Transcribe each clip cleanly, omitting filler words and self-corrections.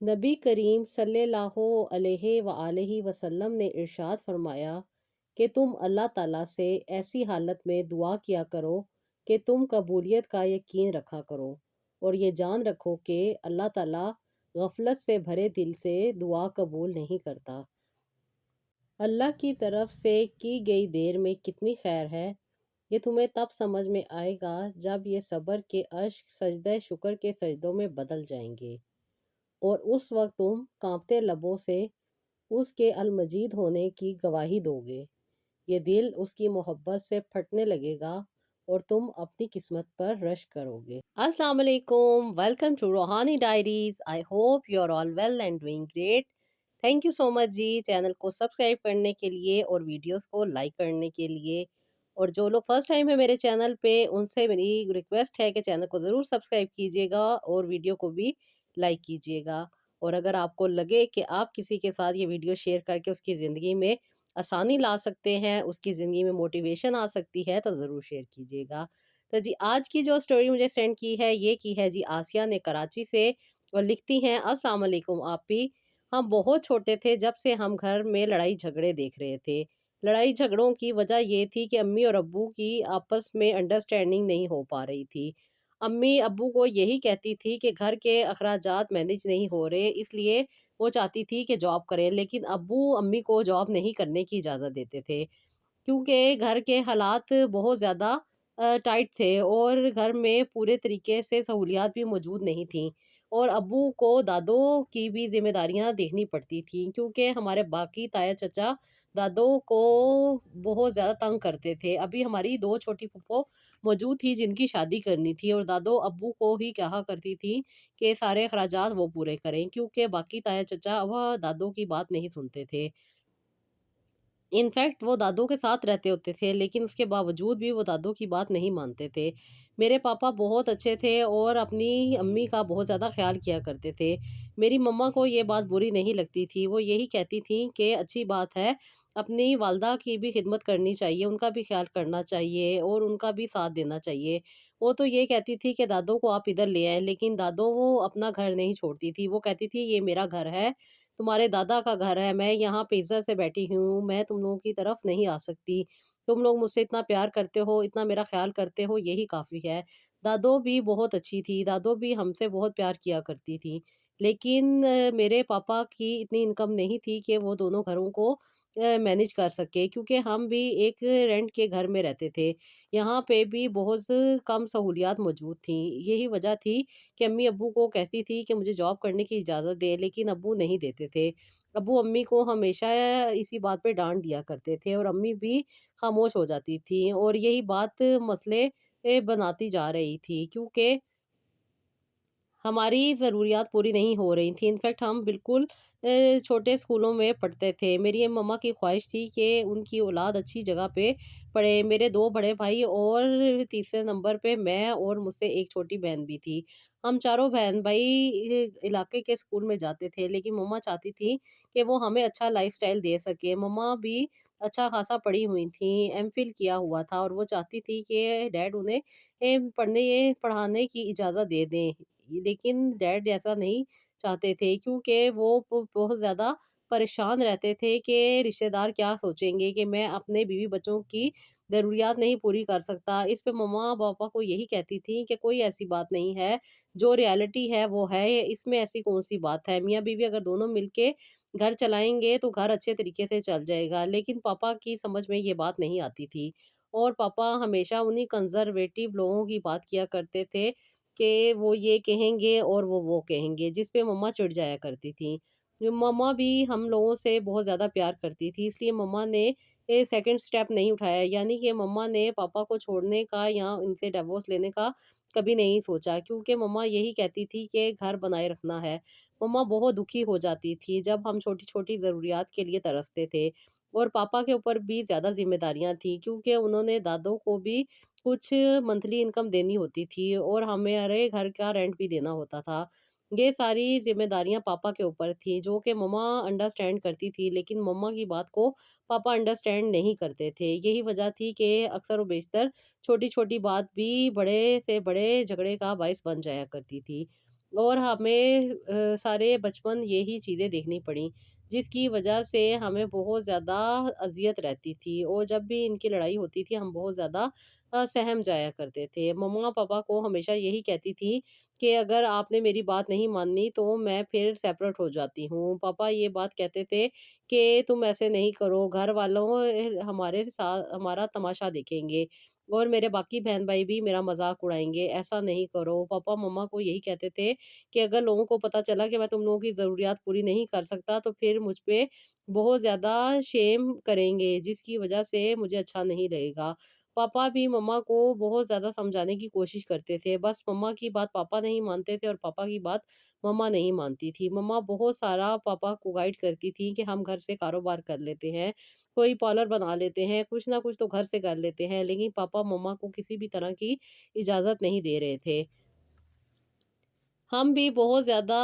नबी करीम सल्लल्लाहु अलैहि वआलैहि वसल्लम ने इरशाद फरमाया कि तुम अल्लाह ताला से ऐसी हालत में दुआ किया करो कि तुम कबूलियत का यकीन रखा करो और ये जान रखो कि अल्लाह ताला गफलत से भरे दिल से दुआ कबूल नहीं करता। अल्लाह की तरफ से की गई देर में कितनी खैर है, ये तुम्हें तब समझ में आएगा जब ये सब्र के अश्क सजदे शुक्र के सजदों में बदल जाएंगे और उस वक्त तुम कांपते लबों से उसके अलमजीद होने की गवाही दोगे। ये दिल उसकी मोहब्बत से फटने लगेगा और तुम अपनी किस्मत पर रश करोगे। अस्सलाम वालेकुम, welcome to Roohani diaries. I hope you are all well and doing great. Thank you so much जी चैनल को सब्सक्राइब करने के लिए और वीडियोस को लाइक करने के लिए। और जो लोग फर्स्ट टाइम है मेरे चैनल पे उनसे मेरी रिक्वेस्ट है कि चैनल को ज़रूर सब्सक्राइब कीजिएगा और वीडियो को भी लाइक कीजिएगा। और अगर आपको लगे कि आप किसी के साथ ये वीडियो शेयर करके उसकी ज़िंदगी में आसानी ला सकते हैं, उसकी ज़िंदगी में मोटिवेशन आ सकती है, तो ज़रूर शेयर कीजिएगा। तो जी आज की जो स्टोरी मुझे सेंड की है ये की है जी आसिया ने कराची से। और लिखती हैं, अस्सलाम वालेकुम आपी। हम बहुत छोटे थे जब से हम घर में लड़ाई झगड़े देख रहे थे। लड़ाई झगड़ों की वजह ये थी कि अम्मी और अब्बू की आपस में अंडरस्टैंडिंग नहीं हो पा रही थी। अम्मी अब्बू को यही कहती थी कि घर के अखराजात मैनेज नहीं हो रहे, इसलिए वो चाहती थी कि जॉब करें, लेकिन अब्बू अम्मी को जॉब नहीं करने की इजाज़त देते थे क्योंकि घर के हालात बहुत ज़्यादा टाइट थे और घर में पूरे तरीके से सहूलियात भी मौजूद नहीं थीं। और अब्बू को दादों की भी ज़िम्मेदारियाँ देखनी पड़ती थीं क्योंकि हमारे बाकी ताया चाचा दादों को बहुत ज़्यादा तंग करते थे। अभी हमारी 2 छोटी फूफो मौजूद थी जिनकी शादी करनी थी और दादो अब्बू को ही कहा करती थी कि सारे अखराजात वो पूरे करें क्योंकि बाकी ताया चाचा वह दादों की बात नहीं सुनते थे। इनफैक्ट वो दादू के साथ रहते होते थे, लेकिन उसके बावजूद भी वो दादू की बात नहीं मानते थे। मेरे पापा बहुत अच्छे थे और अपनी अम्मी का बहुत ज़्यादा ख़्याल किया करते थे। मेरी मम्मा को ये बात बुरी नहीं लगती थी, वो यही कहती थीं कि अच्छी बात है, अपनी वालदा की भी खिदमत करनी चाहिए, उनका भी ख़्याल करना चाहिए और उनका भी साथ देना चाहिए। वो तो ये कहती थी कि दादू को आप इधर ले आएँ, लेकिन दादू वो अपना घर नहीं छोड़ती थी। वो कहती थी, "ये मेरा घर है, तुम्हारे दादा का घर है, मैं यहाँ पे इज़्ज़त से बैठी हूँ, मैं तुम लोगों की तरफ नहीं आ सकती। तुम लोग मुझसे इतना प्यार करते हो, इतना मेरा ख़्याल करते हो, यही काफ़ी है।" दादो भी बहुत अच्छी थी, दादो भी हमसे बहुत प्यार किया करती थी। लेकिन मेरे पापा की इतनी इनकम नहीं थी कि वो दोनों घरों को मैनेज कर सके क्योंकि हम भी एक रेंट के घर में रहते थे। यहाँ पे भी बहुत कम सहूलियात मौजूद थी। यही वजह थी कि अम्मी अब्बू को कहती थी कि मुझे जॉब करने की इजाज़त दें, लेकिन अब्बू नहीं देते थे। अब्बू अम्मी को हमेशा इसी बात पे डाँट दिया करते थे और अम्मी भी खामोश हो जाती थीं और यही बात मसले बनाती जा रही थी क्योंकि हमारी ज़रूरियात पूरी नहीं हो रही थी। इनफैक्ट हम बिल्कुल छोटे स्कूलों में पढ़ते थे। मेरी मम्मा की ख़्वाहिश थी कि उनकी औलाद अच्छी जगह पे पढ़े। मेरे 2 बड़े भाई और तीसरे नंबर पे मैं और मुझसे एक छोटी बहन भी थी। हम चारों बहन-भाई इलाके के स्कूल में जाते थे, लेकिन मम्मा चाहती थी कि वो हमें अच्छा लाइफ़स्टाइल दे सकें। मम्मा भी अच्छा खासा पढ़ी हुई थीं, एमफ़िल किया हुआ था और वो चाहती थी कि डैड उन्हें पढ़ाने की इजाज़त दे दें। लेकिन डैड ऐसा नहीं चाहते थे क्योंकि वो बहुत ज़्यादा परेशान रहते थे कि रिश्तेदार क्या सोचेंगे कि मैं अपने बीवी बच्चों की ज़रूरियात नहीं पूरी कर सकता। इस पे मम्मा-पापा को यही कहती थी कि कोई ऐसी बात नहीं है, जो रियलिटी है वो है, इसमें ऐसी कौन-सी बात है। मियाँ-बीवी अगर दोनों मिलके घर चलाएँगे तो घर अच्छे तरीके से चल जाएगा। लेकिन पापा की समझ में ये बात नहीं आती थी और पापा हमेशा उन्हीं कंज़र्वेटिव लोगों की बात किया करते थे कि वो ये कहेंगे और वो कहेंगे, जिस पे मम्मा चिढ़ जाया करती थीं। मम्मा भी हम लोगों से बहुत ज़्यादा प्यार करती थी, इसलिए मम्मा ने सेकंड स्टेप नहीं उठाया, यानी कि मम्मा ने पापा को छोड़ने का या उनसे डिवोर्स लेने का कभी नहीं सोचा क्योंकि मम्मा यही कहती थी कि घर बनाए रखना है। मम्मा बहुत दुखी हो जाती थी जब हम छोटी-छोटी ज़रूरियात के लिए तरसते थे और पापा के ऊपर भी ज़्यादा ज़िम्मेदारियाँ थी क्योंकि उन्होंने दादों को भी कुछ मंथली इनकम देनी होती थी और हमारे घर का रेंट भी देना होता था। ये सारी ज़िम्मेदारियाँ पापा के ऊपर थी जो कि मम्मा अंडरस्टैंड करती थी, लेकिन मम्मा की बात को पापा अंडरस्टैंड नहीं करते थे। यही वजह थी कि अक्सर व बेशतर छोटी-छोटी बात भी बड़े से बड़े झगड़े का बायस बन जाया करती थी। और हमें सारे बचपन यही चीज़ें देखनी पड़ी, जिसकी वजह से हमें बहुत ज़्यादा अज़ियत रहती थी और जब भी इनकी लड़ाई होती थी, हम बहुत ज़्यादा सहम जाया करते थे। मम्मा पापा को हमेशा यही कहती थी कि अगर आपने मेरी बात नहीं मानी तो मैं फिर सेपरेट हो जाती हूँ। पापा ये बात कहते थे कि तुम ऐसे नहीं करो, घर वालों हमारे साथ हमारा तमाशा देखेंगे और मेरे बाकी बहन-भाई भी मेरा मज़ाक उड़ाएँगे, ऐसा नहीं करो। पापा मम्मा को यही कहते थे कि अगर लोगों को पता चला कि मैं तुम लोगों की ज़रूरियात पूरी नहीं कर सकता, तो फिर मुझ पे बहुत ज़्यादा शेम करेंगे, जिसकी वजह से मुझे अच्छा नहीं लगेगा। पापा भी मम्मा को बहुत ज़्यादा समझाने की कोशिश करते थे, बस मम्मा की बात पापा नहीं मानते थे और पापा की बात मम्मा नहीं मानती थी। मम्मा बहुत सारा पापा को गाइड करती थी कि हम घर से कारोबार कर लेते हैं, कोई पार्लर बना लेते हैं, कुछ ना कुछ तो घर से कर लेते हैं, लेकिन पापा मम्मा को किसी भी तरह की इजाज़त नहीं दे रहे थे। हम भी बहुत ज़्यादा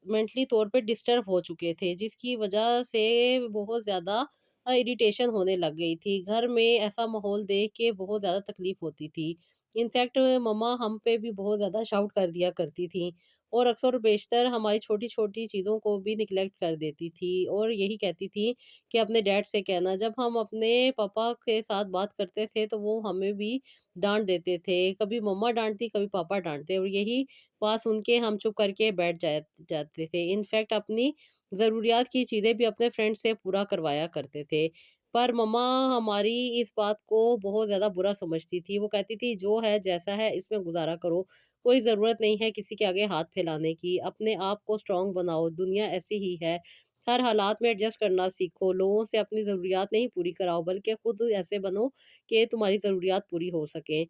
मेंटली तौर पे डिस्टर्ब हो चुके थे, जिसकी वजह से बहुत ज़्यादा इरिटेशन होने लग गई थी। घर में ऐसा माहौल देख के बहुत ज़्यादा तकलीफ़ होती थी। इनफैक्ट मम्मा हम पे भी बहुत ज़्यादा शाउट कर दिया करती थी और अक्सर और बेशतर हमारी छोटी-छोटी चीज़ों को भी निग्लेक्ट कर देती थी और यही कहती थी कि अपने डैड से कहना। जब हम अपने पापा के साथ बात करते थे, तो वो हमें भी डाँट देते थे। कभी मम्मा डाँटती, कभी पापा डाँटते और यही बात सुन के हम चुप करके बैठ जाते थे। इनफैक्ट अपनी ज़रूरियात की चीज़ें भी अपने फ्रेंड से पूरा करवाया करते थे। पर मम्मा हमारी इस बात को बहुत ज़्यादा बुरा समझती थी। वो कहती थी, "जो है, जैसा है, इसमें गुज़ारा करो। कोई ज़रूरत नहीं है किसी के आगे हाथ फैलाने की। अपने आप को स्ट्रॉन्ग बनाओ, दुनिया ऐसी ही है। हर हालात में एडजस्ट करना सीखो। लोगों से अपनी ज़रूरियात नहीं पूरी कराओ, बल्कि खुद ऐसे बनो कि तुम्हारी ज़रूरियात पूरी हो सकें।"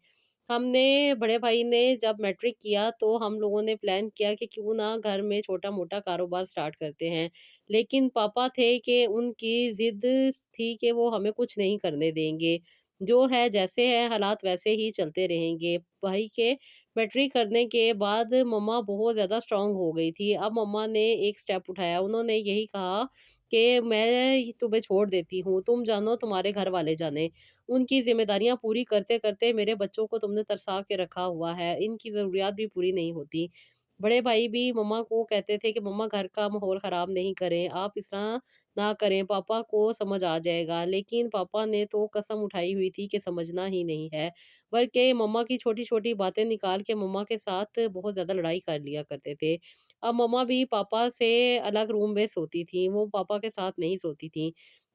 हमने बड़े भाई ने जब मैट्रिक किया तो हम लोगों ने प्लान किया कि क्यों ना घर में छोटा-मोटा कारोबार स्टार्ट करते हैं। लेकिन पापा थे कि उनकी ज़िद थी कि वो हमें कुछ नहीं करने देंगे। जो है जैसे है हालात वैसे ही चलते रहेंगे। भाई के मैट्रिक करने के बाद मम्मा बहुत ज़्यादा स्ट्रॉन्ग हो गई थी। अब मम्मा ने एक स्टेप उठाया। उन्होंने यही कहा कि मैं तुम्हें छोड़ देती हूँ, तुम जानो तुम्हारे घर वाले जाने। उनकी ज़िम्मेदारियाँ पूरी करते-करते मेरे बच्चों को तुमने तरसा के रखा हुआ है, इनकी ज़रूरियात भी पूरी नहीं होती। बड़े भाई भी मम्मा को कहते थे कि मम्मा घर का माहौल ख़राब नहीं करें, आप इस तरह ना करें, पापा को समझ आ जाएगा। लेकिन पापा ने तो कसम उठाई हुई थी कि समझना ही नहीं है, बल्कि मम्मा की छोटी-छोटी बातें निकाल के मम्मा के साथ बहुत ज़्यादा लड़ाई कर लिया करते थे। अब मम्मा भी पापा से अलग रूम में सोती थीं, वो पापा के साथ नहीं सोती थीं।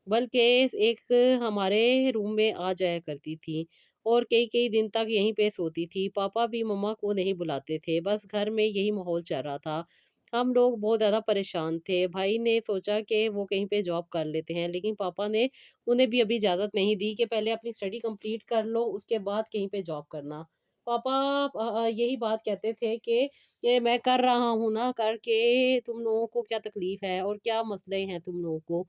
बल्कि एक हमारे रूम में आ जाया करती थी और कई-कई दिन तक यहीं पे सोती थी। पापा भी मम्मा को नहीं बुलाते थे, बस घर में यही माहौल चल रहा था। हम लोग बहुत ज़्यादा परेशान थे। भाई ने सोचा कि वो कहीं पे जॉब कर लेते हैं, लेकिन पापा ने उन्हें भी अभी इजाज़त नहीं दी कि पहले अपनी स्टडी कंप्लीट कर लो, उसके बाद कहीं पे जॉब करना। पापा यही बात कहते थे कि ये मैं कर रहा हूँ ना, करके तुम लोगों को क्या तकलीफ़ है और क्या मसले हैं तुम लोगों को?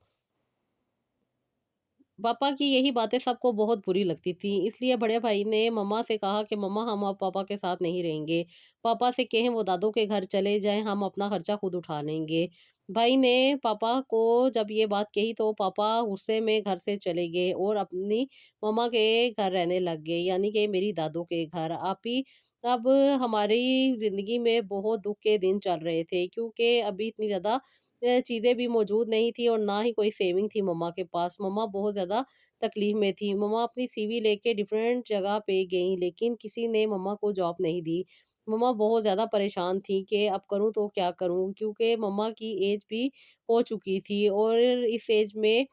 पापा की यही बातें सबको बहुत बुरी लगती थी, इसलिए बड़े भाई ने मम्मा से कहा कि मम्मा हम अब पापा के साथ नहीं रहेंगे। पापा से कहें वो दादू के घर चले जाएँ, हम अपना खर्चा खुद उठा लेंगे। भाई ने पापा को जब ये बात कही तो पापा गुस्से में घर से चले गए और अपनी मम्मा के घर रहने लग गए, यानी कि मेरी दादू के घर। आप ही अब हमारी ज़िंदगी में बहुत दुःख के दिन चल रहे थे क्योंकि अभी इतनी ज़्यादा चीज़ें भी मौजूद नहीं थी और ना ही कोई सेविंग थी मम्मा के पास। मम्मा बहुत ज़्यादा तकलीफ़ में थी। मम्मा अपनी सीवी लेके डिफरेंट जगह पे गईं, लेकिन किसी ने मम्मा को जॉब नहीं दी। मम्मा बहुत ज़्यादा परेशान थी कि अब करूँ तो क्या करूँ? क्योंकि मम्मा की एज भी हो चुकी थी और इस एज में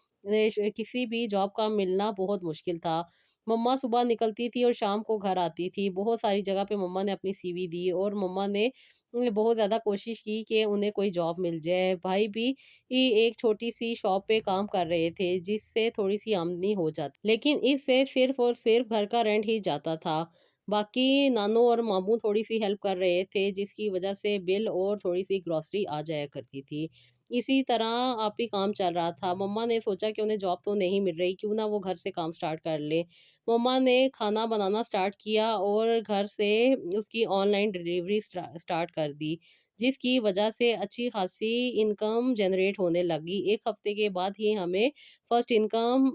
किसी भी जॉब का मिलना बहुत मुश्किल था। मम्मा सुबह निकलती थी और शाम को घर आती थी। बहुत सारी जगह पे मम्मा ने अपनी सीवी दी और मम्मा ने बहुत ज़्यादा कोशिश की कि उन्हें कोई जॉब मिल जाए। भाई भी एक छोटी-सी शॉप पे काम कर रहे थे, जिससे थोड़ी-सी आमदनी हो जाती। लेकिन इससे सिर्फ़ और सिर्फ़ घर का रेंट ही जाता था। बाकी नानू और मामू थोड़ी-सी हेल्प कर रहे थे, जिसकी वज़ह से बिल और थोड़ी-सी ग्रॉसरी आ जाया करती थी। इसी तरह आप ही काम चल रहा था। मम्मा ने सोचा कि उन्हें जॉब तो नहीं मिल रही, क्यों ना वो घर से काम स्टार्ट कर लें। मम्मा ने खाना बनाना स्टार्ट किया और घर से उसकी ऑनलाइन डिलीवरी स्टार्ट कर दी, जिसकी वजह से अच्छी खासी इनकम जनरेट होने लगी। 1 हफ्ते के बाद ही हमें फर्स्ट इनकम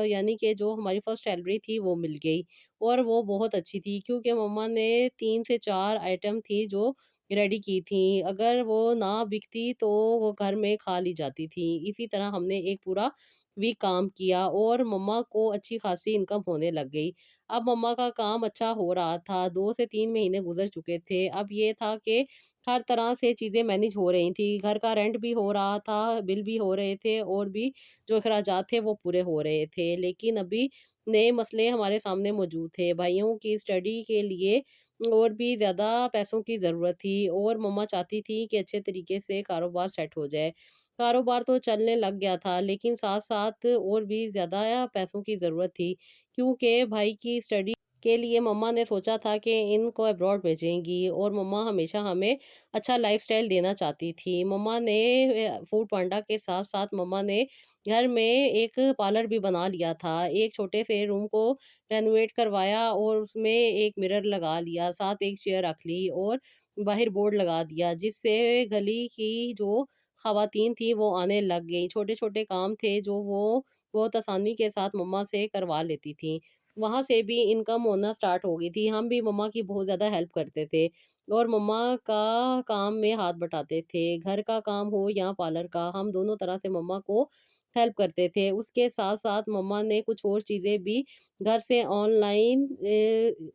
यानी कि जो हमारी फर्स्ट सैलरी थी वो मिल गई और वो बहुत अच्छी थी क्योंकि मम्मा ने 3 से 4 आइटम थी जो रेडी की थी। अगर वो ना बिकती तो वो घर में खा ली जाती थी। इसी तरह हमने एक पूरा वीक काम किया और मम्मा को अच्छी खासी इनकम होने लग गई। अब मम्मा का काम अच्छा हो रहा था, 2 से 3 महीने गुज़र चुके थे। अब ये था कि हर तरह से चीज़ें मैनेज हो रही थी। घर का रेंट भी हो रहा था, बिल भी हो रहे थे और भी जो अखराजात थे वो पूरे हो रहे थे। लेकिन अभी नए मसले हमारे सामने मौजूद थे। भाइयों की स्टडी के लिए और भी ज़्यादा पैसों की ज़रूरत थी और मम्मा चाहती थी कि अच्छे तरीके से कारोबार सेट हो जाए। कारोबार तो चलने लग गया था, लेकिन साथ-साथ और भी ज़्यादा पैसों की ज़रूरत थी, क्योंकि भाई की स्टडी के लिए मम्मा ने सोचा था कि इनको अब्रॉड भेजेंगी और मम्मा हमेशा हमें अच्छा लाइफ़स्टाइल देना चाहती थी। मम्मा ने फूड पांडा के साथ-साथ मम्मा ने घर में एक पार्लर भी बना लिया था। एक छोटे से रूम को रेनोवेट करवाया और उसमें एक मिरर लगा लिया, साथ एक चेयर रख ली और बाहर बोर्ड लगा दिया, जिससे गली की जो ख़वातीन थी वो आने लग गईं। छोटे-छोटे काम थे जो वो बहुत आसानी के साथ मम्मा से करवा लेती थीं। वहाँ से भी इनकम होना स्टार्ट हो गई थी। हम भी मम्मा की बहुत ज़्यादा हेल्प करते थे और मम्मा का काम में हाथ बटाते थे। घर का काम हो या पार्लर का, हम दोनों तरह से मम्मा को हेल्प करते थे। उसके साथ-साथ मम्मा ने कुछ और चीज़ें भी घर से ऑनलाइन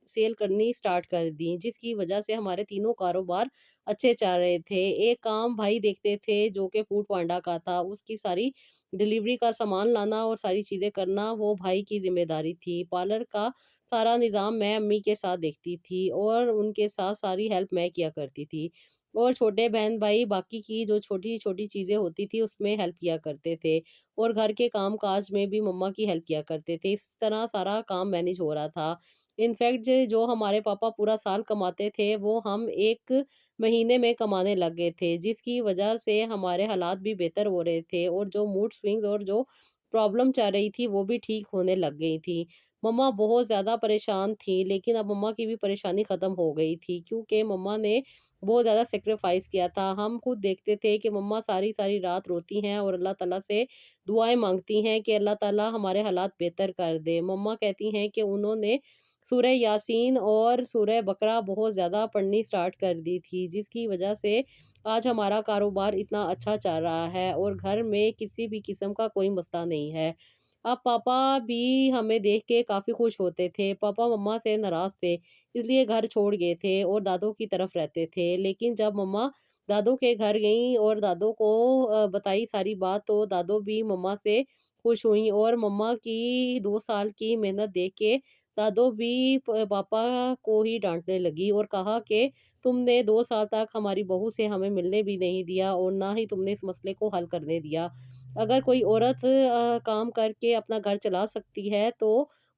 सेल करनी स्टार्ट कर दी, जिसकी वजह से हमारे तीनों कारोबार अच्छे चल रहे थे। एक काम भाई देखते थे जो कि फूड पांडा का था, उसकी सारी डिलीवरी का सामान लाना और सारी चीज़ें करना वो भाई की ज़िम्मेदारी थी। पार्लर का सारा निज़ाम मैं अम्मी के साथ देखती थी और उनके साथ सारी हेल्प मैं किया करती थी। और छोटे बहन-भाई बाकी की जो छोटी-छोटी चीज़ें होती थी उसमें हेल्प किया करते थे और घर के काम-काज में भी मम्मा की हेल्प किया करते थे। इस तरह सारा काम मैनेज हो रहा था। इनफैक्ट जो हमारे पापा पूरा साल कमाते थे वो हम 1 महीने में कमाने लग गए थे, जिसकी वजह से हमारे हालात भी बेहतर हो रहे थे और जो मूड स्विंग्स और जो प्रॉब्लम चल रही थी, वो भी ठीक होने लग गई थी। मम्मा बहुत ज़्यादा परेशान थीं, लेकिन अब मम्मा की भी परेशानी ख़त्म हो गई थी, क्योंकि मम्मा ने बहुत ज़्यादा सैक्रिफ़ाइस किया था। हम खुद देखते थे कि मम्मा सारी-सारी रात रोती हैं और अल्लाह ताला से दुआएँ माँगती हैं कि अल्लाह ताला हमारे हालात बेहतर कर दे। मम्मा कहती हैं कि उन्होंने सूरह यासीन और सूरह बकरा बहुत ज़्यादा पढ़नी स्टार्ट कर दी थी, जिसकी वजह से आज हमारा कारोबार इतना अच्छा चल रहा है और घर में किसी भी किस्म का कोई मसला नहीं है। अब पापा भी हमें देख के काफ़ी खुश होते थे। पापा मम्मा से नाराज़ थे, इसलिए घर छोड़ गए थे और दादों की तरफ रहते थे। लेकिन जब मम्मा दादों के घर गईं और दादों को बताई सारी बात, तो दादो भी मम्मा से खुश हुईं और मम्मा की 2 साल की मेहनत देख के दादो भी पापा को ही डाँटने लगी और कहा कि तुमने 2 साल तक हमारी बहू से हमें मिलने भी नहीं दिया और ना ही तुमने इस मसले को हल करने दिया। अगर कोई औरत काम करके अपना घर चला सकती है तो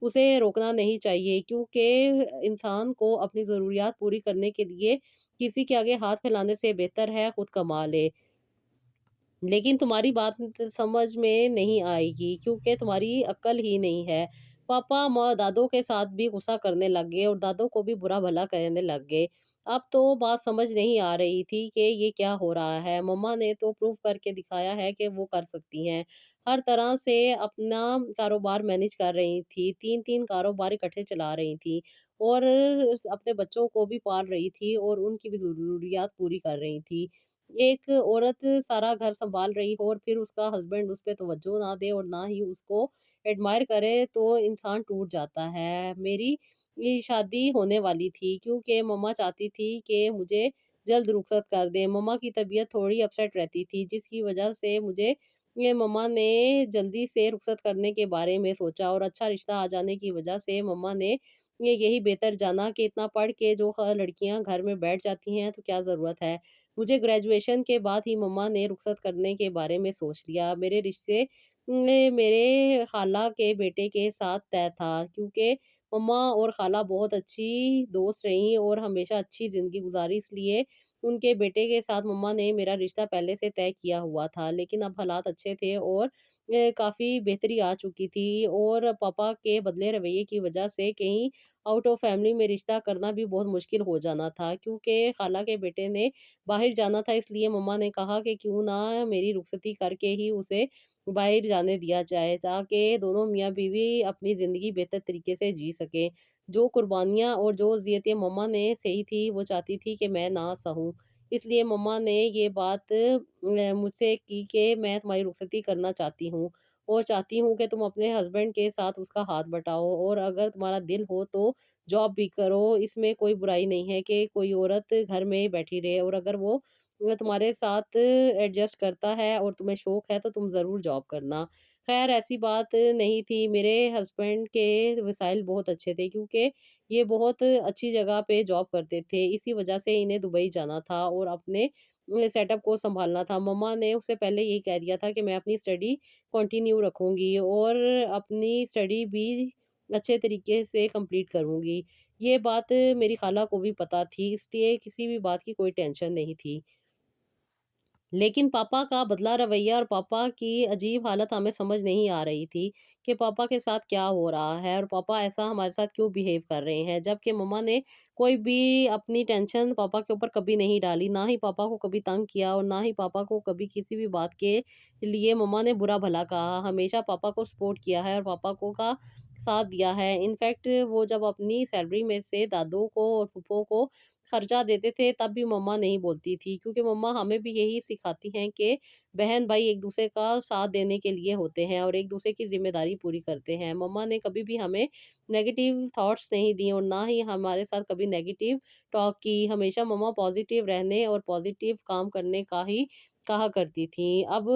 उसे रोकना नहीं चाहिए, क्योंकि इंसान को अपनी ज़रूरियात पूरी करने के लिए किसी के आगे हाथ फैलाने से बेहतर है खुद कमा ले। लेकिन तुम्हारी बात समझ में नहीं आएगी, क्योंकि तुम्हारी अक्ल ही नहीं है। पापा दादों के साथ भी गुस्सा करने लग गए और दादों को भी बुरा भला कहने लग गए। अब तो बात समझ नहीं आ रही थी कि ये क्या हो रहा है। मम्मा ने तो प्रूव करके दिखाया है कि वो कर सकती हैं। हर तरह से अपना कारोबार मैनेज कर रही थी, 3-3 कारोबार इकट्ठे चला रही थी और अपने बच्चों को भी पाल रही थी और उनकी भी ज़रूरियात पूरी कर रही थी। एक औरत सारा घर सँभाल रही हो और फिर उसका हस्बैंड उस पे तवज्जो ना दे और ना ही उसको एडमायर करे, तो इंसान टूट जाता है। मेरी ये शादी होने वाली थी, क्योंकि मम्मा चाहती थी कि मुझे जल्द रुखसत कर दें। मम्मा की तबीयत थोड़ी अपसेट रहती थी, जिसकी वजह से मुझे ये मम्मा ने जल्दी से रुखसत करने के बारे में सोचा और अच्छा रिश्ता आ जाने की वजह से मम्मा ने ये यही बेहतर जाना कि इतना पढ़ के जो लड़कियाँ घर में बैठ जाती हैं, तो क्या ज़रूरत है। मुझे ग्रेजुएशन के बाद ही मम्मा ने रुखसत करने के बारे में सोच लिया। मेरे रिश्ते में मेरे खाला के बेटे के साथ तय था, क्योंकि मम्मा और खाला बहुत अच्छी दोस्त रहीं और हमेशा अच्छी ज़िंदगी गुज़ारी, इसलिए उनके बेटे के साथ मम्मा ने मेरा रिश्ता पहले से तय किया हुआ था। लेकिन अब हालात अच्छे थे और काफ़ी बेहतरी आ चुकी थी और पापा के बदले रवैये की वज़ह से कहीं आउट ऑफ फैमिली में रिश्ता करना भी बहुत मुश्किल हो जाना था, क्योंकि खाला के बेटे ने बाहर जाना था, इसलिए मम्मा ने कहा कि क्यों ना मेरी रुखसती करके ही उसे बाहर जाने दिया जाए, ताकि दोनों मियाँ-बीवी अपनी ज़िंदगी बेहतर तरीके से जी सकें। जो कुर्बानियाँ और जो अज़ियतें मम्मा ने सही थी, वो चाहती थी कि मैं ना सहूँ। इसलिए मम्मा ने ये बात मुझसे की कि मैं तुम्हारी रुखसती करना चाहती हूँ और चाहती हूँ कि तुम अपने हस्बैंड के साथ उसका हाथ बटाओ और अगर तुम्हारा दिल हो तो जॉब भी करो। इसमें कोई बुराई नहीं है कि कोई औरत घर में बैठी रहे और अगर वो तुम्हारे साथ एडजस्ट करता है और तुम्हें शौक है तो तुम ज़रूर जॉब करना। ख़ैर ऐसी बात नहीं थी, मेरे हस्बैंड के वसाइल बहुत अच्छे थे क्योंकि ये बहुत अच्छी जगह पे जॉब करते थे। इसी वजह से इन्हें दुबई जाना था और अपने सेटअप को सँभालना था। मम्मा ने उससे पहले यही कह दिया था कि मैं अपनी स्टडी कंटिन्यू रखूँगी और अपनी स्टडी भी अच्छे तरीके से कंप्लीट करूँगी। ये बात मेरी खाला को भी पता थी, इसलिए किसी भी बात की कोई टेंशन नहीं थी। लेकिन पापा का बदला रवैया और पापा की अजीब हालत हमें समझ नहीं आ रही थी कि पापा के साथ क्या हो रहा है और पापा ऐसा हमारे साथ क्यों बिहेव कर रहे हैं। जबकि मम्मा ने कोई भी अपनी टेंशन पापा के ऊपर कभी नहीं डाली, ना ही पापा को कभी तंग किया और ना ही पापा को कभी किसी भी बात के लिए मम्मा ने बुरा भला कहा। हमेशा पापा को सपोर्ट किया है और पापा को का साथ दिया है। इनफैक्ट वो जब अपनी सैलरी में से दादू को और फूफो को खर्चा देते थे तब भी मम्मा नहीं बोलती थी क्योंकि मम्मा हमें भी यही सिखाती हैं कि बहन भाई एक दूसरे का साथ देने के लिए होते हैं और एक दूसरे की जिम्मेदारी पूरी करते हैं। मम्मा ने कभी भी हमें नेगेटिव थॉट्स नहीं दिए और ना ही हमारे साथ कभी नेगेटिव टॉक की। हमेशा मम्मा पॉजिटिव रहने और पॉजिटिव काम करने का ही कहा करती थी। अब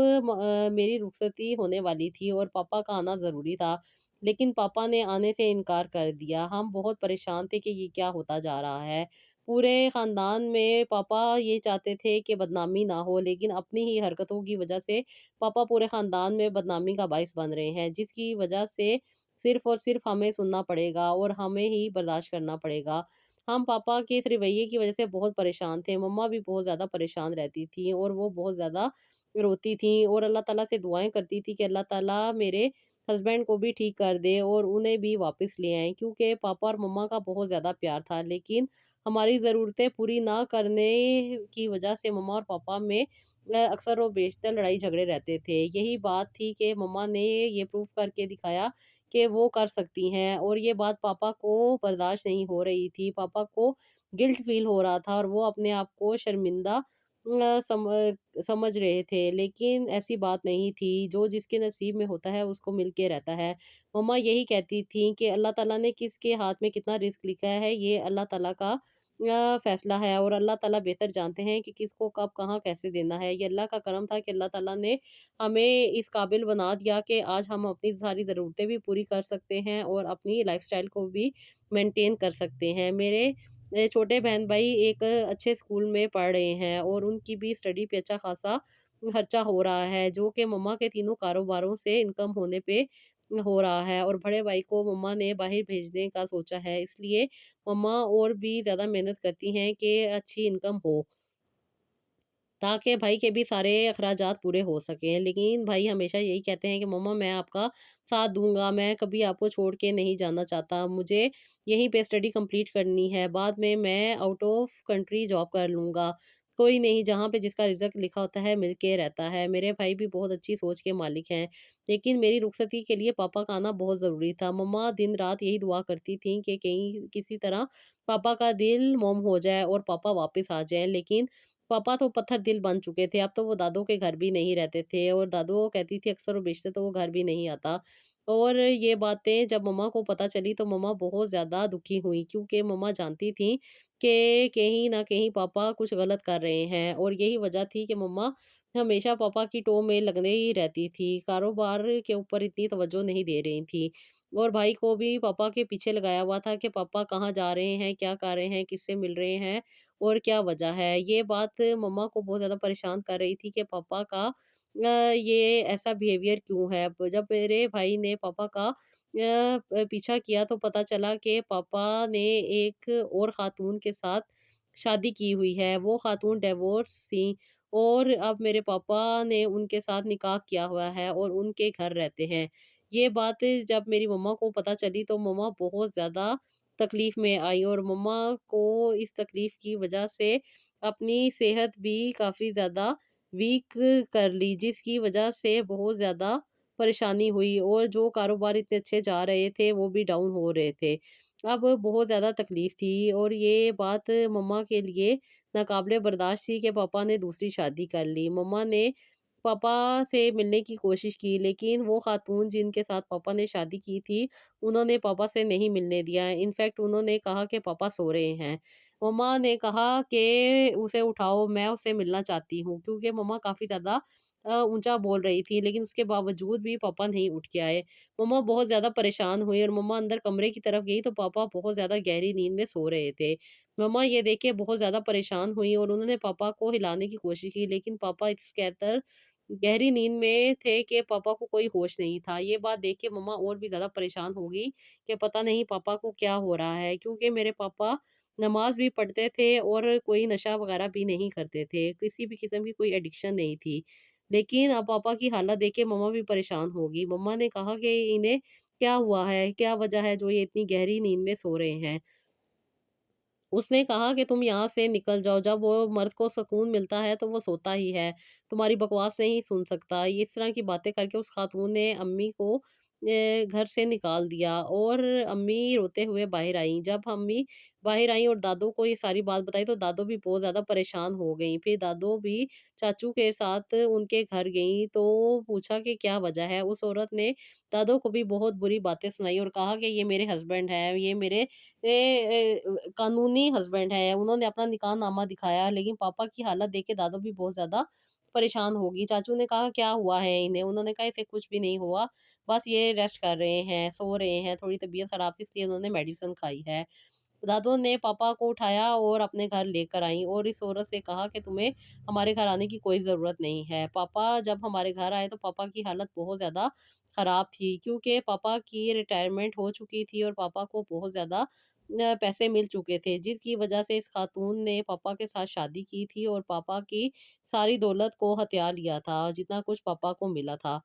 मेरी रुखसती होने वाली थी और पापा का आना ज़रूरी था, लेकिन पापा ने आने से इनकार कर दिया। हम बहुत परेशान थे कि ये क्या होता जा रहा है। पूरे ख़ानदान में पापा ये चाहते थे कि बदनामी ना हो, लेकिन अपनी ही हरकतों की वजह से पापा पूरे ख़ानदान में बदनामी का बाइस बन रहे हैं, जिसकी वजह से सिर्फ़ और सिर्फ़ हमें सुनना पड़ेगा और हमें ही बर्दाश्त करना पड़ेगा। हम पापा के इस रवैये की वजह से बहुत परेशान थे, मम्मा भी बहुत ज़्यादा परेशान रहती थीं और वो बहुत ज़्यादा रोती थीं और अल्लाह ताला से दुआएँ करती थी कि अल्लाह ताला मेरे हस्बैंड को भी ठीक कर दे और उन्हें भी वापस ले आएँ, क्योंकि पापा और मम्मा का बहुत ज़्यादा प्यार था। लेकिन हमारी ज़रूरतें पूरी ना करने की वजह से मम्मा और पापा में अक्सर और बेशतर लड़ाई झगड़े रहते थे। यही बात थी कि मम्मा ने ये प्रूव करके दिखाया कि वो कर सकती हैं और ये बात पापा को बर्दाश्त नहीं हो रही थी। पापा को गिल्ट फ़ील हो रहा था और वो अपने आप को शर्मिंदा समझ रहे थे, लेकिन ऐसी बात नहीं थी। जो जिसके नसीब में होता है उसको मिल के रहता है। मम्मा यही कहती थीं कि अल्लाह ताला ने किसके हाथ में कितना रिज़्क लिखा है, ये अल्लाह ताला का फ़ैसला है और अल्लाह ताला बेहतर जानते हैं कि किसको कब कहाँ कैसे देना है। ये अल्लाह का करम था कि अल्लाह ताला ने हमें इस काबिल बना दिया कि आज हम अपनी सारी ज़रूरतें भी पूरी कर सकते हैं और अपनी लाइफ़स्टाइल को भी मेंटेन कर सकते हैं। मेरे छोटे बहन-भाई एक अच्छे स्कूल में पढ़ रहे हैं और उनकी भी स्टडी पे अच्छा खासा खर्चा हो रहा है, जो कि मम्मा के तीनों कारोबारों से इनकम होने पे हो रहा है और बड़े भाई को मम्मा ने बाहर भेजने का सोचा है, इसलिए मम्मा और भी ज़्यादा मेहनत करती हैं कि अच्छी इनकम हो। ताकि भाई के भी सारे अखराजात पूरे हो सकें। लेकिन भाई हमेशा यही कहते हैं कि मम्मा मैं आपका साथ दूँगा, मैं कभी आपको छोड़ के नहीं जाना चाहता। मुझे यहीं पे स्टडी कंप्लीट करनी है, बाद में मैं आउट ऑफ कंट्री जॉब कर लूँगा। कोई नहीं, जहाँ पे जिसका रिज़्क लिखा होता है मिल के रहता है। मेरे भाई भी बहुत अच्छी सोच के मालिक हैं, लेकिन मेरी रुखसती के लिए पापा का आना बहुत ज़रूरी था। मम्मा दिन-रात यही दुआ करती थीं कि कहीं किसी तरह पापा का दिल मोम हो जाए और पापा वापस आ जाएँ। लेकिन पापा तो पत्थर दिल बन चुके थे, अब तो वो दादू के घर भी नहीं रहते थे और दादू कहती थी अक्सर और बेशतर तो वो घर भी नहीं आता। और ये बातें जब मम्मा को पता चली तो मम्मा बहुत ज़्यादा दुखी हुईं क्योंकि मम्मा जानती थीं कि कहीं न कहीं पापा कुछ गलत कर रहे हैं और यही वजह थी कि मम्मा हमेशा पापा की टो में लगने ही रहती थी, कारोबार के ऊपर इतनी तवज्जो नहीं दे रही थी। और भाई को भी पापा के पीछे लगाया हुआ था कि पापा कहाँ जा रहे हैं, क्या कर रहे हैं, किससे मिल रहे हैं और क्या वजह है? ये बात मम्मा को बहुत ज़्यादा परेशान कर रही थी कि पापा का ये ऐसा बिहेवियर क्यों है? जब मेरे भाई ने पापा का पीछा किया तो पता चला कि पापा ने एक और ख़ातून के साथ शादी की हुई है। वो ख़ातून डिवोर्स थी और अब मेरे पापा ने उनके साथ निकाह किया हुआ है और उनके घर रहते हैं। ये बात जब मेरी मम्मा को पता चली तो मम्मा बहुत ज़्यादा तकलीफ़ में आई और मम्मा को इस तकलीफ़ की वजह से अपनी सेहत भी काफ़ी ज़्यादा वीक कर ली, जिसकी वजह से बहुत ज़्यादा परेशानी हुई और जो कारोबार इतने अच्छे जा रहे थे, वो भी डाउन हो रहे थे। अब बहुत ज़्यादा तकलीफ़ थी और ये बात मम्मा के लिए नाक़ाबिले बर्दाश्त थी कि पापा ने दूसरी शादी कर ली। मम्मा ने पापा से मिलने की कोशिश की, लेकिन वो ख़ातून जिनके साथ पापा ने शादी की थी, उन्होंने पापा से नहीं मिलने दिया। इनफैक्ट उन्होंने कहा कि पापा सो रहे हैं। मम्मा ने कहा कि उसे उठाओ, मैं उससे मिलना चाहती हूँ, क्योंकि मम्मा काफ़ी ज़्यादा ऊँचा बोल रही थी, लेकिन उसके बावजूद भी पापा नहीं उठ के आए। मम्मा बहुत ज़्यादा परेशान हुई और मम्मा अंदर कमरे की तरफ गई, तो पापा बहुत ज़्यादा गहरी नींद में सो रहे थे। मम्मा ये देख के बहुत ज़्यादा परेशान हुई और उन्होंने पापा को हिलाने की कोशिश की, लेकिन पापा इस कहकर गहरी नींद में थे कि पापा को कोई होश नहीं था। ये बात देख के मम्मा और भी ज़्यादा परेशान हो गई कि पता नहीं पापा को क्या हो रहा है, क्योंकि मेरे पापा नमाज़ भी पढ़ते थे और कोई नशा वग़ैरह भी नहीं करते थे। किसी भी किस्म की कोई एडिक्शन नहीं थी। लेकिन अब पापा की हालत देख के मम्मा भी परेशान हो गई। मम्मा ने कहा कि इन्हें क्या हुआ है? क्या वजह है जो ये इतनी गहरी नींद में सो रहे हैं? उसने कहा कि तुम यहाँ से निकल जाओ, जब वो मर्द को सुकून मिलता है तो वो सोता ही है, तुम्हारी बकवास नहीं सुन सकता। ये इस तरह की बातें करके उस खातून ने अम्मी को घर से निकाल दिया और अम्मी रोते हुए बाहर आईं। जब अम्मी बाहर आईं और दादू को ये सारी बात बताई, तो दादू भी बहुत ज़्यादा परेशान हो गईं। फिर दादू भी चाचू के साथ उनके घर गईं, तो पूछा कि क्या वजह है? उस औरत ने दादू को भी बहुत बुरी बातें सुनाई और कहा कि ये मेरे हस्बैंड हैं, ये मेरे कानूनी हस्बैंड है। उन्होंने अपना निकाहनामा दिखाया, लेकिन पापा की हालत देख के दादू भी बहुत ज़्यादा परेशान हो गई। चाचू ने कहा क्या हुआ है इन्हें? उन्होंने कहा इसे कुछ भी नहीं हुआ, बस ये रेस्ट कर रहे हैं, सो रहे हैं, थोड़ी तबीयत ख़राब थी इसलिए उन्होंने मेडिसिन खाई है। दादू ने पापा को उठाया और अपने घर लेकर आईं और इस औरत से कहा कि तुम्हें हमारे घर आने की कोई ज़रूरत नहीं है। पापा जब हमारे घर आए तो पापा की हालत बहुत ज़्यादा ख़राब थी, क्योंकि पापा की रिटायरमेंट हो चुकी थी और पापा को बहुत ज़्यादा पैसे मिल चुके थे, जिसकी वजह से इस खातून ने पापा के साथ शादी की थी और पापा की सारी दौलत को हथिया लिया था, जितना कुछ पापा को मिला था।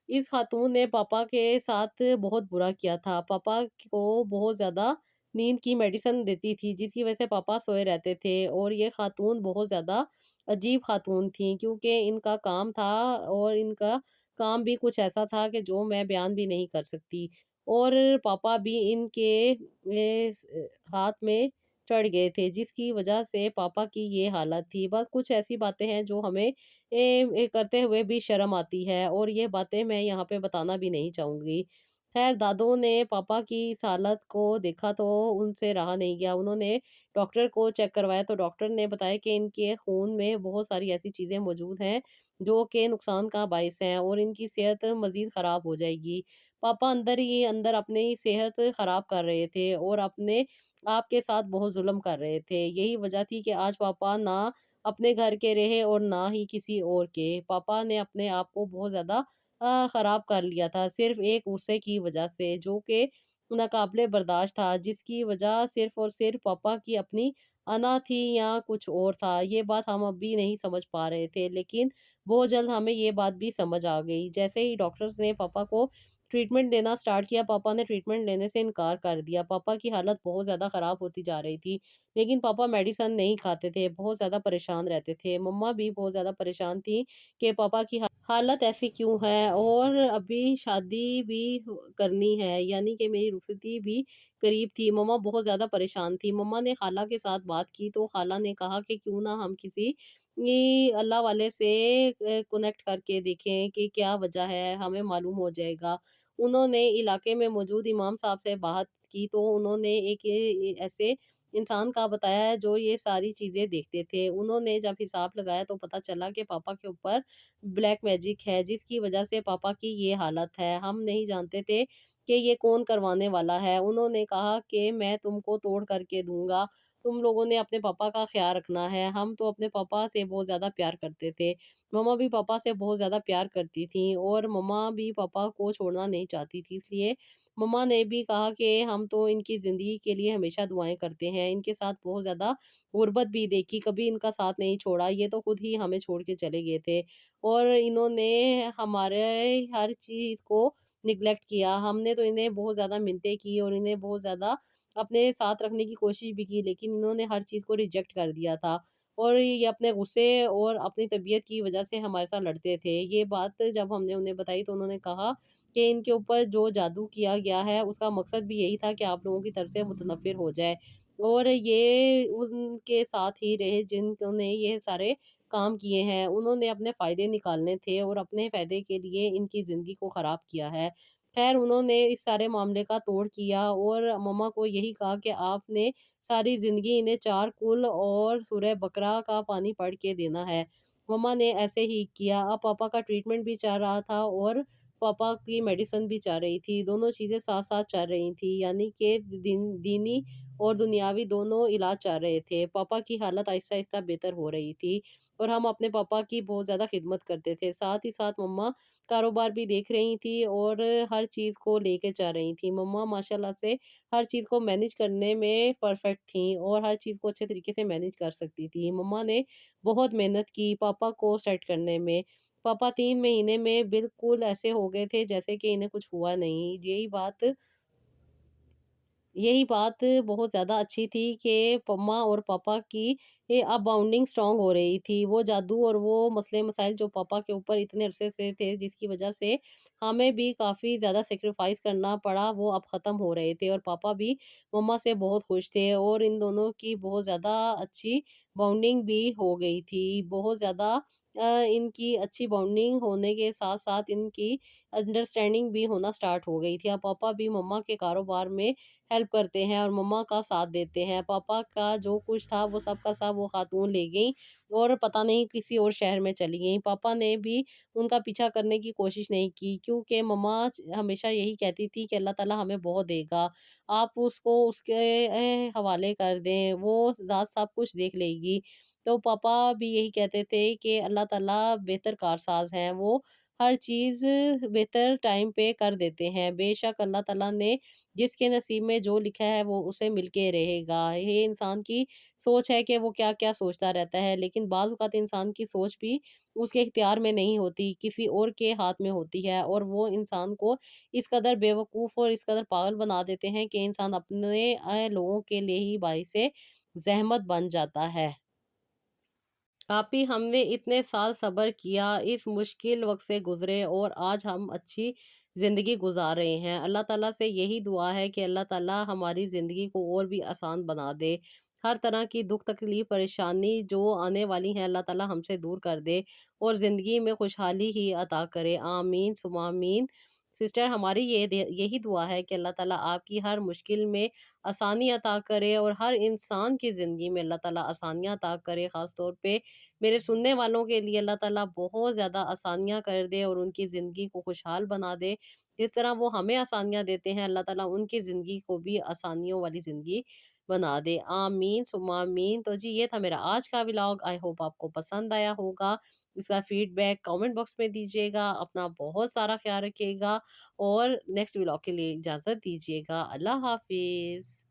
इस खातून ने पापा के साथ बहुत बुरा किया था। पापा को बहुत ज़्यादा नींद की मेडिसिन देती थी, जिसकी वजह से पापा सोए रहते थे और ये खातून बहुत ज़्यादा अजीब खातून थी, क्योंकि इनका काम था और इनका काम भी कुछ ऐसा था कि जो मैं बयान भी नहीं कर सकती। और पापा भी इनके हाथ में चढ़ गए थे, जिसकी वजह से पापा की ये हालत थी। बस कुछ ऐसी बातें हैं जो हमें करते हुए भी शर्म आती है और ये बातें मैं यहाँ पे बताना भी नहीं चाहूँगी। ख़ैर दादू ने पापा की इस हालत को देखा तो उनसे रहा नहीं गया। उन्होंने डॉक्टर को चेक करवाया तो डॉक्टर ने बताया कि इनके खून में बहुत सारी ऐसी चीज़ें मौजूद हैं जो कि नुकसान का बायस हैं और इनकी सेहत मज़ीद ख़राब हो जाएगी। पापा अंदर ही अंदर अपनी सेहत ख़राब कर रहे थे और अपने आप के साथ बहुत ज़ुल्म कर रहे थे। यही वजह थी कि आज पापा ना अपने घर के रहे और ना ही किसी और के। पापा ने अपने आप को बहुत ज़्यादा ख़राब कर लिया था, सिर्फ़ एक गुस्से की वजह से, जो कि नाक़ाबिले बर्दाश्त था, जिसकी वजह सिर्फ़ और सिर्फ़ पापा की अपनी अना थी या कुछ और था। ये बात हम अभी नहीं समझ पा रहे थे, लेकिन बहुत जल्द हमें ये बात भी समझ आ गई। जैसे ही डॉक्टर्स ने पापा को ट्रीटमेंट देना स्टार्ट किया, पापा ने ट्रीटमेंट लेने से इनकार कर दिया। पापा की हालत बहुत ज़्यादा ख़राब होती जा रही थी, लेकिन पापा मेडिसिन नहीं खाते थे, बहुत ज़्यादा परेशान रहते थे। मम्मा भी बहुत ज़्यादा परेशान थी कि पापा की हालत ऐसी क्यों है और अभी शादी भी करनी है, यानी कि मेरी रुखसती भी करीब थी। मम्मा बहुत ज़्यादा परेशान थी। मम्मा ने खाला के साथ बात की तो खाला ने कहा कि क्यों ना हम किसी अल्लाह वाले से कनेक्ट करके देखें कि क्या वजह है, हमें मालूम हो जाएगा। उन्होंने इलाके में मौजूद इमाम साहब से बात की तो उन्होंने एक ऐसे इंसान का बताया है जो ये सारी चीज़ें देखते थे। उन्होंने जब हिसाब लगाया तो पता चला कि पापा के ऊपर ब्लैक मैजिक है, जिसकी वजह से पापा की ये हालत है। हम नहीं जानते थे कि ये कौन करवाने वाला है। उन्होंने कहा कि मैं तुमको तोड़ करके दूँगा, तुम लोगों ने अपने पापा का ख़्याल रखना है। हम तो अपने पापा से बहुत ज़्यादा प्यार करते थे। मम्मा भी पापा से बहुत ज़्यादा प्यार करती थीं और मम्मा भी पापा को छोड़ना नहीं चाहती थी। इसलिए मम्मा ने भी कहा कि हम तो इनकी ज़िंदगी के लिए हमेशा दुआएँ करते हैं। इनके साथ बहुत ज़्यादा गुर्बत भी देखी, कभी इनका साथ नहीं छोड़ा। ये तो खुद ही हमें छोड़ के चले गए थे और इन्होंने हमारे हर चीज़ को नेग्लेक्ट किया। हमने तो इन्हें बहुत ज़्यादा मिन्नतें की और इन्हें बहुत ज़्यादा अपने साथ रखने की कोशिश भी की, लेकिन इन्होंने हर चीज़ को रिजेक्ट कर दिया था। और ये अपने गुस्से और अपनी तबीयत की वजह से हमारे साथ लड़ते थे। ये बात जब हमने उन्हें बताई तो उन्होंने कहा कि इनके ऊपर जो जादू किया गया है उसका मकसद भी यही था कि आप लोगों की तरफ से मुतनफ़िर हो जाए। और ये उनके साथ ही रहे जिन्होंने ये सारे काम किए हैं। उन्होंने अपने फ़ायदे निकालने थे और अपने फ़ायदे के लिए इनकी ज़िंदगी को ख़राब किया है। ख़ैर उन्होंने इस सारे मामले का तोड़ किया और मम्मा को यही कहा कि आपने सारी ज़िंदगी इन्हें 4 कुल और सूरह बकरा का पानी पढ़ के देना है। मम्मा ने ऐसे ही किया। अब पापा का ट्रीटमेंट भी चल रहा था और पापा की मेडिसिन भी चल रही थी। दोनों चीज़ें साथ-साथ चल रही थी, यानी कि दीनी और दुनियावी दोनों इलाज चल रहे थे। पापा की हालत आहिस्ता-आहिस्ता बेहतर हो रही थी और हम अपने पापा की बहुत ज़्यादा खिदमत करते थे। साथ ही साथ मम्मा कारोबार भी देख रही थी और हर चीज़ को लेके चल रही थी। मम्मा माशाल्लाह से हर चीज़ को मैनेज करने में परफेक्ट थीं और हर चीज़ को अच्छे तरीके से मैनेज कर सकती थी। मम्मा ने बहुत मेहनत की पापा को सेट करने में। पापा 3 महीने में बिल्कुल ऐसे हो गए थे जैसे कि इन्हें कुछ हुआ नहीं। यही बात बहुत ज़्यादा अच्छी थी कि मम्मा और पापा की ये अब बॉन्डिंग स्ट्रॉन्ग हो रही थी। वो जादू और वो मसले-मसाइल जो पापा के ऊपर इतने अरसे से थे जिसकी वज़ह से हमें भी काफ़ी ज़्यादा सैक्रिफ़ाइस करना पड़ा, वो अब ख़त्म हो रहे थे और पापा भी मम्मा से बहुत खुश थे और इन दोनों की बहुत ज़्यादा अच्छी बॉन्डिंग भी हो गई थी। बहुत ज़्यादा इनकी अच्छी बॉन्डिंग होने के साथ-साथ इनकी अंडरस्टैंडिंग भी होना स्टार्ट हो गई थी। अब पापा भी मम्मा के कारोबार में हेल्प करते हैं और मम्मा का साथ देते हैं। पापा का जो कुछ था वो सब का सब वो खातून ले गईं और पता नहीं किसी और शहर में चली गईं। पापा ने भी उनका पीछा करने की कोशिश नहीं की क्योंकि मम्मा हमेशा यही कहती थी कि अल्लाह ताला हमें बहुत देगा। आप उसको उसके हवाले कर दें, वो ज़ात सब कुछ देख लेगी। तो पापा भी यही कहते थे कि अल्लाह ताला बेहतर कारसाज़ हैं, वो हर चीज़ बेहतर टाइम पे कर देते हैं। बेशक अल्लाह ताला ने जिसके नसीब में जो लिखा है वो उसे मिलके रहेगा। ये इंसान की सोच है कि वो क्या-क्या सोचता रहता है, लेकिन बाज़ औक़ात इंसान की सोच भी उसके इख्तियार में नहीं होती, किसी और के हाथ में होती है और वो इंसान को इस कदर बेवकूफ़ और इस कदर पागल बना देते हैं कि इंसान अपने लोगों के लिए ही बाइसे ज़हमत बन जाता है। काफ़ी हमने इतने साल सब्र किया, इस मुश्किल वक़्त से गुज़रे और आज हम अच्छी ज़िंदगी गुज़ार रहे हैं। अल्लाह ताला से यही दुआ है कि अल्लाह ताला हमारी ज़िंदगी को और भी आसान बना दे। हर तरह की दुःख तकलीफ़, परेशानी जो आने वाली है अल्लाह ताला हमसे दूर कर दे और ज़िंदगी में खुशहाली ही अता करे। आमीन सुम्मा आमीन। सिस्टर हमारी यही दुआ है कि अल्लाह ताला आपकी हर मुश्किल में आसानी अता करे और हर इंसान की ज़िंदगी में अल्लाह ताला आसानियाँ अता करे। ख़ास तौर पे मेरे सुनने वालों के लिए अल्लाह ताला बहुत ज़्यादा आसानियाँ कर दे और उनकी ज़िंदगी को खुशहाल बना दे। जिस तरह वो हमें आसानियाँ देते हैं, अल्लाह ताला उनकी ज़िंदगी को भी आसानियों वाली ज़िंदगी बना दे। आमीन सुम्मा आमीन। तो जी ये था मेरा आज का व्लॉग। आई होप आपको पसंद आया होगा। इसका फीडबैक कमेंट बॉक्स में दीजिएगा। अपना बहुत सारा ख़्याल रखिएगा और नेक्स्ट व्लॉग के लिए इजाज़त दीजिएगा। अल्लाह हाफ़िज़।